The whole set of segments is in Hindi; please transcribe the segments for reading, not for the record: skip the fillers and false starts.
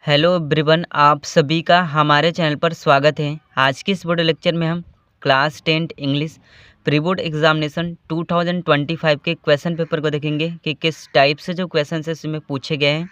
हेलो एवरीवन, आप सभी का हमारे चैनल पर स्वागत है। आज की इस वीडियो लेक्चर में हम class 10 English pre board examination 2025 के क्वेश्चन पेपर को देखेंगे कि किस टाइप से जो क्वेश्चन है इसमें पूछे गए हैं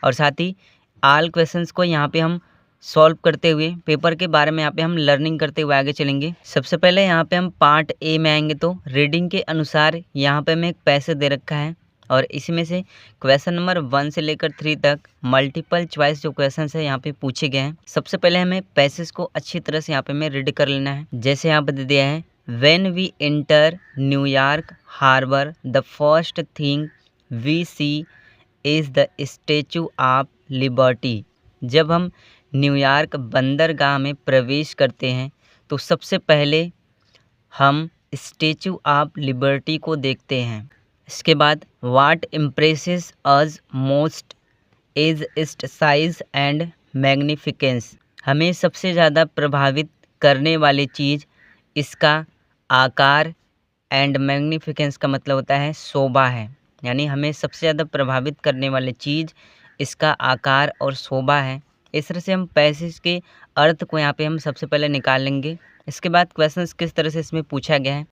और साथ ही ऑल क्वेश्चंस को यहाँ पे हम सॉल्व करते हुए पेपर के बारे में यहाँ पे हम लर्निंग करते हुए आगे चलेंगे। सबसे पहले यहाँ पे हम पार्ट ए में आएंगे तो रीडिंग के अनुसार यहाँ पे हमें एक पैसेज दे रखा है और इसमें से क्वेश्चन नंबर 1 से लेकर 3 तक मल्टीपल चॉइस जो क्वेश्चन है यहाँ पे पूछे गए हैं। सबसे पहले हमें पैसेज को अच्छी तरह से यहाँ पे हमें रीड कर लेना है। जैसे यहाँ पे दे दिया है, when we enter New York harbour the first thing we see is the Statue of Liberty. जब हम न्यूयॉर्क बंदरगाह में प्रवेश करते हैं तो सबसे पहले हम स्टैचू ऑफ लिबर्टी को देखते हैं। इसके बाद what impresses us most is its size and magnificence. हमें सबसे ज़्यादा प्रभावित करने वाली चीज़ इसका आकार एंड मैग्निफिकेंस का मतलब होता है शोभा है, यानी हमें सबसे ज़्यादा प्रभावित करने वाली चीज़ इसका आकार और शोभा है। इस तरह से हम पैसेज के अर्थ को यहाँ पे हम सबसे पहले निकाल लेंगे। इसके बाद क्वेश्चन किस तरह से इसमें पूछा गया है।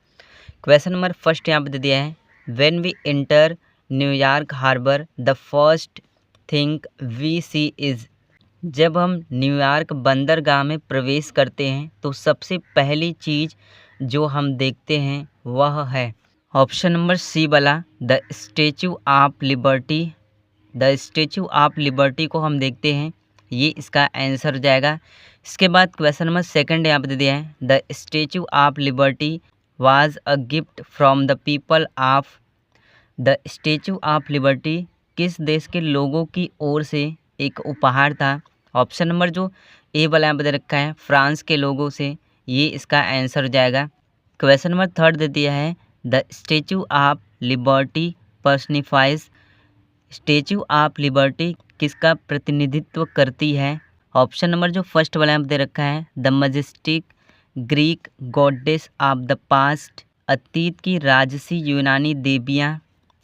क्वेश्चन नंबर फर्स्ट यहाँ पे दे दिया है, when we enter New York harbour the first thing we see is. जब हम न्यूयॉर्क बंदरगाह में प्रवेश करते हैं तो सबसे पहली चीज़ जो हम देखते हैं वह है ऑप्शन नंबर सी वाला the Statue of liberty. The Statue of liberty को हम देखते हैं, ये इसका आंसर हो जाएगा। इसके बाद क्वेश्चन नंबर सेकंड यहाँ पे दे दिया है, the Statue of liberty was a gift from the people of. The Statue of liberty किस देश के लोगों की ओर से एक उपहार था। ऑप्शन नंबर जो ए वाला यहाँ पे दे रखा है फ्रांस के लोगों से, ये इसका आंसर हो जाएगा। क्वेश्चन नंबर थर्ड दे दिया है, the Statue of Liberty personifies. Statue of Liberty किसका प्रतिनिधित्व करती है। ऑप्शन नंबर जो फर्स्ट वाला यहाँ पे दे रखा है the majestic Greek goddess of the past. अतीत की राजसी यूनानी देवियाँ।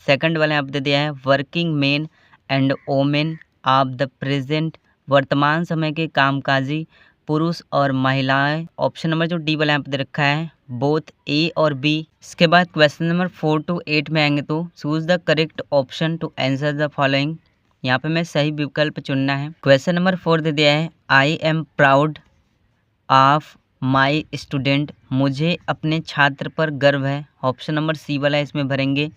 सेकंड वाला यहाँ पे दे दिया है working man and women of the present. वर्तमान समय के कामकाजी पुरुष और महिलाएं। ऑप्शन नंबर जो डी वाला यहाँ पे दे रखा है बोथ ए और बी। इसके बाद क्वेश्चन नंबर 4 to 8 में आएंगे तो choose the correct option to answer the following. यहाँ पे मैं सही विकल्प चुनना है। क्वेश्चन नंबर 4 दे दिया है, I am proud of my student. मुझे अपने छात्र पर गर्व है। ऑप्शन नंबर सी वाला इसमें भरेंगे।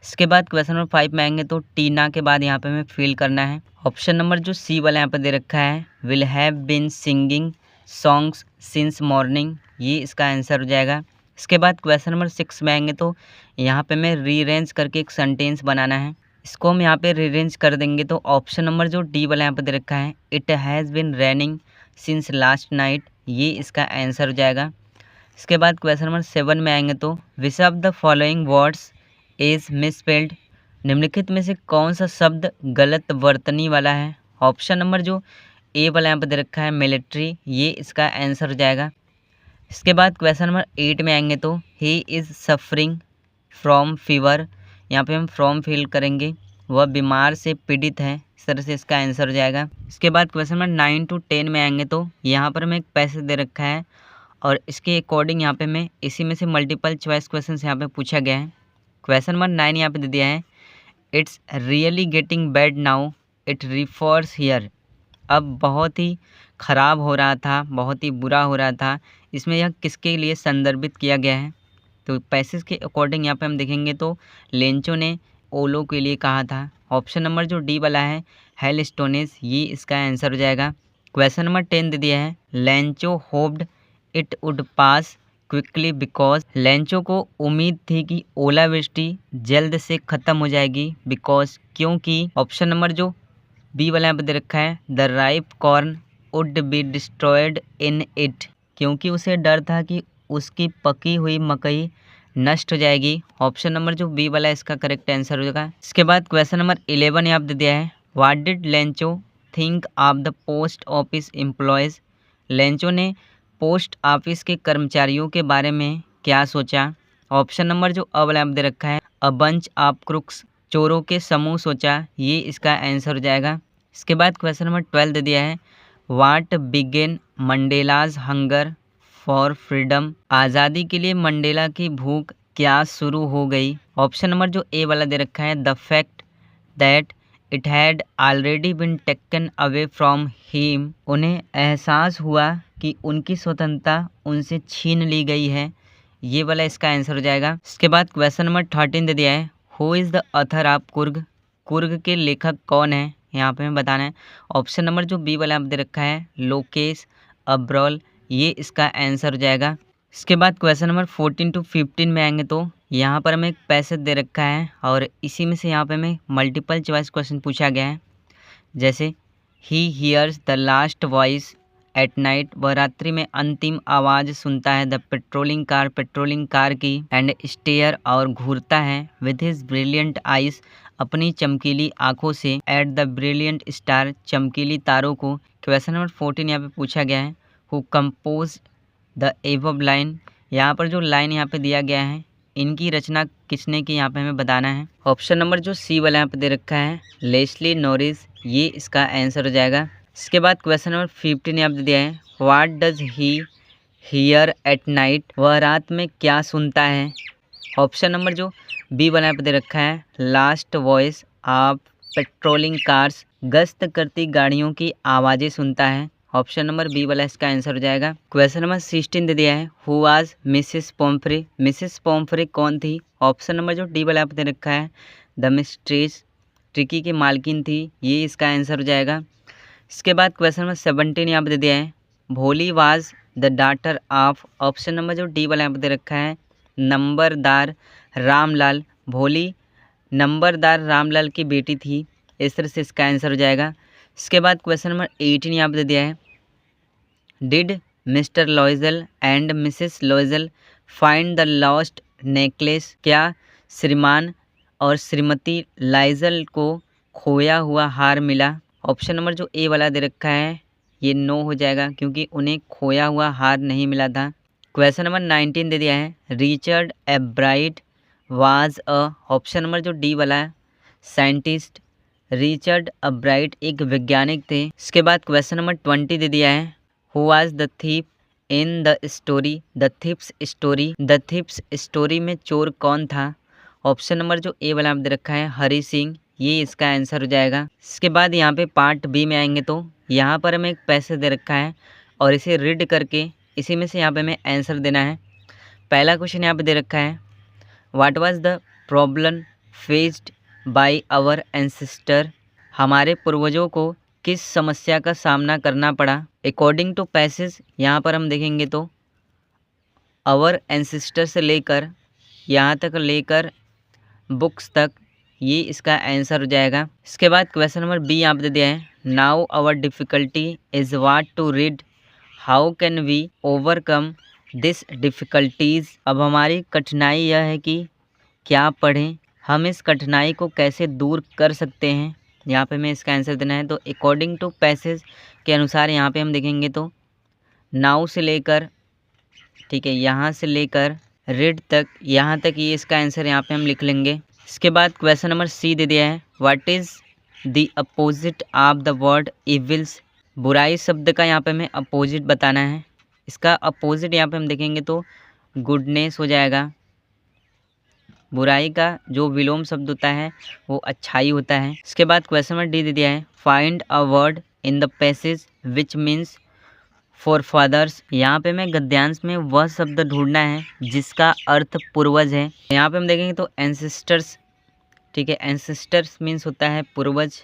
इसके बाद क्वेश्चन नंबर 5 में आएंगे तो टीना के बाद यहाँ पे हमें फिल करना है। ऑप्शन नंबर जो सी वाला यहाँ पे दे रखा है will have been singing songs since morning, ये इसका आंसर हो जाएगा। इसके बाद क्वेश्चन नंबर 6 में आएंगे तो यहाँ पे हमें रीअरेंज करके एक सेंटेंस बनाना है। इसको हम यहाँ पे रीअरेंज कर देंगे तो ऑप्शन नंबर जो डी वाला यहाँ पे दे रखा है it has been raining since last night, ये इसका आंसर हो जाएगा। इसके बाद क्वेश्चन नंबर 7 में आएंगे तो which of the following words is misspelled. निम्नलिखित में से कौन सा शब्द गलत वर्तनी वाला है। ऑप्शन नंबर जो ए वाला यहाँ पर दे रखा है मिलिट्री, ये इसका आंसर हो जाएगा। इसके बाद क्वेश्चन नंबर 8 में आएंगे तो he is suffering from fever, यहाँ पे हम फ्रॉम फिल करेंगे, वह बीमार से पीड़ित है, इस तरह से इसका आंसर हो जाएगा। इसके बाद क्वेश्चन नंबर 9 to 10 में आएंगे तो यहाँ पर हमें एक पैसेज दे रखा है और इसके अकॉर्डिंग यहाँ पे हमें इसी में से मल्टीपल चॉइस क्वेश्चन यहाँ पे पूछा गया है। क्वेश्चन नंबर 9 यहाँ पे दे दिया है, it's really getting bad now it refers here. अब बहुत ही ख़राब हो रहा था, बहुत ही बुरा हो रहा था, इसमें यह किसके लिए संदर्भित किया गया है। तो पैसेज के अकॉर्डिंग यहाँ पे हम देखेंगे तो लेंचो ने ओलो के लिए कहा था। ऑप्शन नंबर जो डी वाला है हेल स्टोनेस, ये इसका आंसर हो जाएगा। क्वेश्चन नंबर 10 दे दिया है, Lencho hoped it would pass quickly because. Lencho को उम्मीद थी कि ओलावृष्टि जल्द से ख़त्म हो जाएगी बिकॉज, क्योंकि। ऑप्शन नंबर जो बी वाला यहाँ पे दे रखा है the ripe corn would be destroyed in it, क्योंकि उसे डर था कि उसकी पकी हुई मकई नष्ट हो जाएगी। ऑप्शन नंबर जो बी वाला है इसका करेक्ट आंसर हो जाएगा। इसके बाद क्वेश्चन नंबर 11 यहाँ पे दे दिया है, what did Lencho think of the post office employees. Lencho ने पोस्ट ऑफिस के कर्मचारियों के बारे में क्या सोचा। ऑप्शन नंबर जो अब वाला दे रखा है अ बंच ऑफ क्रुक्स, चोरों के समूह सोचा, ये इसका आंसर हो जाएगा। इसके बाद क्वेश्चन नंबर 12 दे दिया है, what began Mandela's hunger for freedom, आज़ादी के लिए मंडेला की भूख क्या शुरू हो गई। ऑप्शन नंबर जो ए वाला दे रखा है, the fact that it had already been taken away from him, उन्हें एहसास हुआ कि उनकी स्वतंत्रता उनसे छीन ली गई है। ये वाला इसका आंसर हो जाएगा। इसके बाद क्वेश्चन नंबर 13 दे दिया है, who is the author of Coorg, Coorg के लेखक कौन है, यहाँ पे हमें बताना है। ऑप्शन नंबर जो बी वाला आप दे रखा है, लोकेश अब्रोल, ये इसका आंसर हो जाएगा। इसके बाद क्वेश्चन नंबर 14 टू 15 में आएंगे तो यहाँ पर हमें एक पैसेज दे रखा है और इसी में से यहाँ पे हमें मल्टीपल चॉइस क्वेश्चन पूछा गया है। जैसे he hears the last voice at night, वह रात्रि में अंतिम आवाज़ सुनता है, द पेट्रोलिंग कार की, एंड स्टेयर और घूरता है, विद हिज ब्रिलियंट आइज, अपनी चमकीली आंखों से, एट द ब्रिलियंट स्टार, चमकीली तारों को। क्वेश्चन नंबर 14 यहाँ पे पूछा गया है, who compose the above line, यहाँ पर जो लाइन यहाँ पे दिया गया है इनकी रचना किसने की, यहाँ पे हमें बताना है। ऑप्शन नंबर जो सी वाला यहाँ पे दे रखा है, लेस्ली नॉरिस, ये इसका आंसर हो जाएगा। इसके बाद क्वेश्चन नंबर 15 यहाँ पे दिया है, what does he here at night, वह रात में क्या सुनता है। ऑप्शन नंबर जो बी वाला यहाँ पे दे रखा है, last voice of patrolling cars, गश्त करती गाड़ियों की आवाज़ें सुनता है। ऑप्शन नंबर बी वाला इसका आंसर हो जाएगा। क्वेश्चन नंबर 16 दे दिया है, हु वाज मिसेस पॉम्फ्रे, मिसेस पॉम्फ्रे कौन थी। ऑप्शन नंबर जो डी वाला यहाँ पे दे रखा है, द मिस्ट्रेस, ट्रिकी की मालकिन थी, ये इसका आंसर हो जाएगा। इसके बाद क्वेश्चन नंबर 17 यहाँ पे दे दिया है, भोली was the daughter of, option number जो डी वाला यहाँ पे दे रखा है, नंबरदार रामलाल, भोली नंबरदार रामलाल की बेटी थी, इस तरह से इसका आंसर हो जाएगा। इसके बाद क्वेश्चन नंबर 18 यहाँ पे दे दिया है, did mister लॉयजल and Mrs लॉयजल find the lost necklace, क्या श्रीमान और श्रीमती लाइजल को खोया हुआ हार मिला। ऑप्शन नंबर जो ए वाला दे रखा है ये नो हो जाएगा क्योंकि उन्हें खोया हुआ हार नहीं मिला था। क्वेश्चन नंबर 19 दे दिया है, Richard एब्राइट was a, option number जो डी वाला है, साइंटिस्ट, रिचर्ड अब्राइट एक वैज्ञानिक थे। इसके बाद क्वेश्चन नंबर 20 दे दिया है, who was the thief in the story, the thieves story, the thieves story में चोर कौन था। ऑप्शन नंबर जो ए वाला दे रखा है, हरी सिंह, ये इसका आंसर हो जाएगा। इसके बाद यहाँ पे पार्ट बी में आएंगे तो यहाँ पर हमें एक पैसेज दे रखा है और इसे रीड करके इसी में से यहाँ पे हमें आंसर देना है। पहला क्वेश्चन यहाँ पे दे रखा है, what was the problem faced by our ancestor, हमारे पूर्वजों को किस समस्या का सामना करना पड़ा। अकॉर्डिंग टू पैसेज यहाँ पर हम देखेंगे तो आवर एंसेस्टर से लेकर यहाँ तक लेकर बुक्स तक, ये इसका आंसर हो जाएगा। इसके बाद क्वेश्चन नंबर बी यहाँ पे दे दिया है, now our difficulty is what to read, how can we overcome this difficulties, अब हमारी कठिनाई यह है कि क्या पढ़ें, हम इस कठिनाई को कैसे दूर कर सकते हैं। यहाँ पे हमें इसका आंसर देना है। तो अकॉर्डिंग टू पैसेज के अनुसार यहाँ पे हम देखेंगे तो नाउ से लेकर, ठीक है, यहाँ से लेकर रीड तक, यहाँ तक ये इसका आंसर यहाँ पे हम लिख लेंगे। इसके बाद क्वेश्चन नंबर सी दे दिया है, what is the opposite of the word evils, बुराई शब्द का यहाँ पे हमें अपोजिट बताना है। इसका अपोजिट यहाँ पे हम देखेंगे तो गुडनेस हो जाएगा। बुराई का जो विलोम शब्द होता है वो अच्छाई होता है। इसके बाद क्वेश्चन नंबर डी दे दिया है, find a word in the passage which means for fathers, यहाँ पे हमें गद्यांश में वह शब्द ढूंढना है जिसका अर्थ पूर्वज है। यहाँ पे हम देखेंगे तो एंसेस्टर्स, ठीक है, एंसेस्टर्स मीन्स होता है पूर्वज।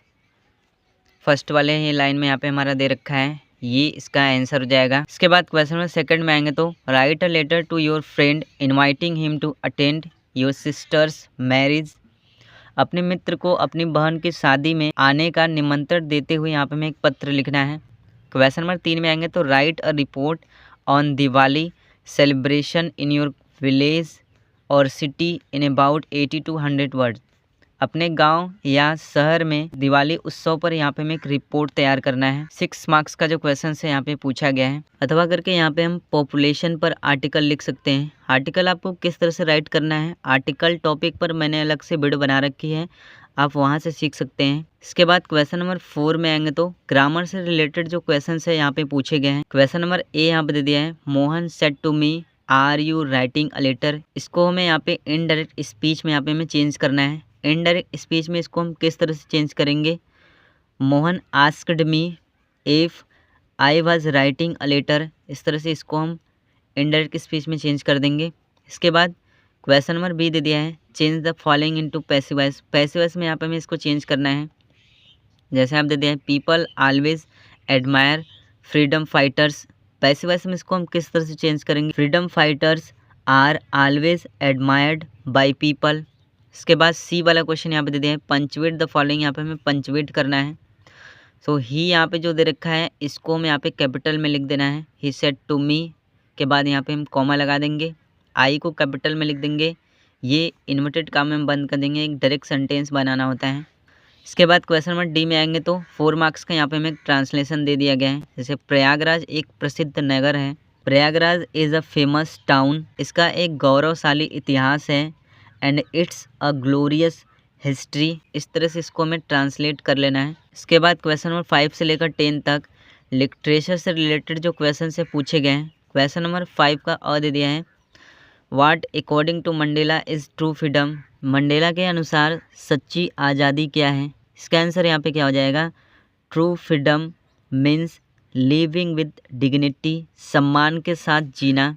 फर्स्ट वाले ये लाइन में यहाँ पे हमारा दे रखा है, ये इसका आंसर हो जाएगा। इसके बाद क्वेश्चन नंबर सेकंड में आएंगे तो write a letter to your friend inviting him to attend your sister's marriage, अपने मित्र को अपनी बहन की शादी में आने का निमंत्रण देते हुए यहाँ पे हमें एक पत्र लिखना है। क्वेश्चन नंबर 3 में आएंगे तो write a report on Diwali celebration in your village और city in about 80 to 100 word, अपने गांव या शहर में दिवाली उत्सव पर यहाँ पे हमें एक रिपोर्ट तैयार करना है। 6 मार्क्स का जो क्वेश्चन है यहाँ पे पूछा गया है। अथवा करके यहाँ पे हम पॉपुलेशन पर आर्टिकल लिख सकते हैं। आर्टिकल आपको किस तरह से राइट करना है, आर्टिकल टॉपिक पर मैंने अलग से वीडियो बना रखी है, आप वहाँ से सीख सकते हैं। इसके बाद क्वेश्चन नंबर 4 में आएंगे तो ग्रामर से रिलेटेड जो क्वेश्चन है यहाँ पे पूछे गए हैं। क्वेश्चन नंबर ए यहाँ पे दे दिया है, Mohan said to me are you writing a letter. इसको हमें यहाँ पे इनडायरेक्ट स्पीच में यहाँ पे हमें चेंज करना है। इनडायरेक्ट स्पीच में इसको हम किस तरह से चेंज करेंगे, Mohan asked me if I was writing a letter, इस तरह से इसको हम इनडायरेक्ट स्पीच में चेंज कर देंगे। इसके बाद क्वेश्चन नंबर बी दे दिया है, change the following into passive voice. Passive voice में यहाँ पे हमें इसको चेंज करना है। जैसे आप दे दिया है, people always admire freedom fighters. Passive voice में इसको हम किस तरह से चेंज करेंगे, freedom fighters are always admired by people. इसके बाद सी वाला क्वेश्चन यहाँ पे दे दिया है, पंचुएट द फॉलोइंग, यहाँ पे हमें पंचुएट करना है। सो ही यहाँ पे जो दे रखा है इसको हमें यहाँ पे कैपिटल में लिख देना है। ही सेड टू मी के बाद यहाँ पे हम कॉमा लगा देंगे, आई को कैपिटल में लिख देंगे, ये इन्वर्टेड कॉमा में बंद कर देंगे, एक डायरेक्ट सेंटेंस बनाना होता है। इसके बाद क्वेश्चन नंबर डी में आएंगे तो 4 मार्क्स का यहाँ पे हमें ट्रांसलेशन दे दिया गया है। जैसे प्रयागराज एक प्रसिद्ध नगर है, Prayagraj is a famous town, इसका एक गौरवशाली इतिहास है, and it's a glorious history. इस तरह से इसको हमें ट्रांसलेट कर लेना है। इसके बाद क्वेश्चन नंबर 5 से लेकर 10 तक लिटरेचर से रिलेटेड जो क्वेश्चन से पूछे गए हैं। क्वेश्चन नंबर 5 का अ दे दिया है, what according to Mandela is true freedom. Mandela के अनुसार सच्ची आज़ादी क्या है। इसका आंसर यहाँ पे क्या हो जाएगा, true freedom means living with dignity, सम्मान के साथ जीना।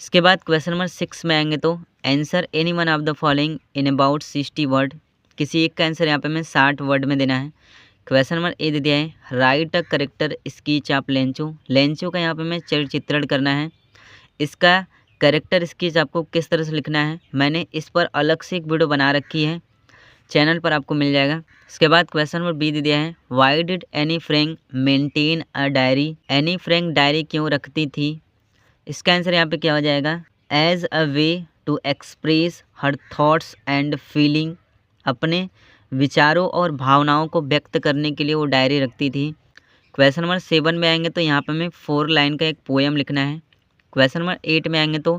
इसके बाद क्वेश्चन नंबर 6 में आएंगे तो answer any one of the following in about 60 word. किसी एक का आंसर यहाँ पे हमें 60 वर्ड में देना है। क्वेश्चन नंबर ए दे दिया है, write a character sketch of Lencho. Lencho का यहाँ पे हमें चित्रण करना है। इसका करेक्टर स्केच आपको किस तरह से लिखना है, मैंने इस पर अलग से एक वीडियो बना रखी है, चैनल पर आपको मिल जाएगा। इसके बाद क्वेश्चन नंबर बी दे दिया है, why did Anne Frank maintain a diary. Anne Frank diary क्यों रखती थी। इसका आंसर यहाँ पे क्या हो जाएगा, as a way to express her thoughts and feeling. अपने विचारों और भावनाओं को व्यक्त करने के लिए वो डायरी रखती थी। क्वेश्चन नंबर 7 में आएंगे तो यहाँ पे हमें 4 लाइन का एक पोएम लिखना है। क्वेश्चन नंबर 8 में आएंगे तो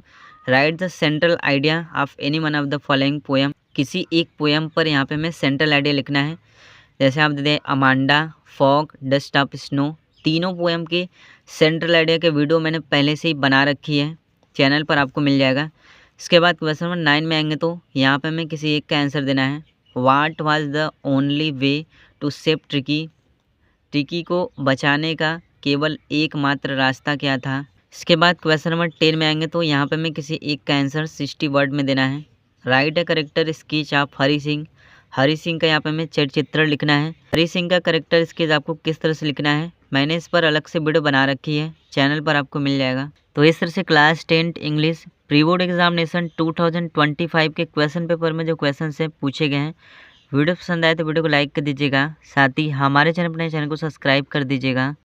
right the central idea of any one of the following poem. किसी एक पोएम पर यहाँ पे हमें सेंट्रल आइडिया लिखना है। जैसे आप दे दें, Amanda, fog, dust of snow. तीनों पोएम के सेंट्रल आइडिया के वीडियो मैंने पहले से ही बना रखी है, चैनल पर आपको मिल जाएगा। इसके बाद क्वेश्चन नंबर 9 में आएंगे तो यहाँ पे हमें किसी एक का आंसर देना है। What was the only way to save Tricky. Tricky को बचाने का केवल एकमात्र रास्ता क्या था। इसके बाद क्वेश्चन नंबर 10 में आएंगे तो यहाँ पे हमें किसी एक का आंसर 60 वर्ड में देना है। Write a character sketch of Hari Singh. Hari Singh का यहाँ पे हमें चित्र लिखना है। हरी सिंह का करेक्टर स्केच आपको किस तरह से लिखना है, मैंने इस पर अलग से वीडियो बना रखी है, चैनल पर आपको मिल जाएगा। तो इस तरह से class 10 English pre board examination 2025 के क्वेश्चन पेपर में जो क्वेश्चन से पूछे गए हैं। वीडियो पसंद आए तो वीडियो को लाइक कर दीजिएगा, साथ ही हमारे चैनल को सब्सक्राइब कर दीजिएगा।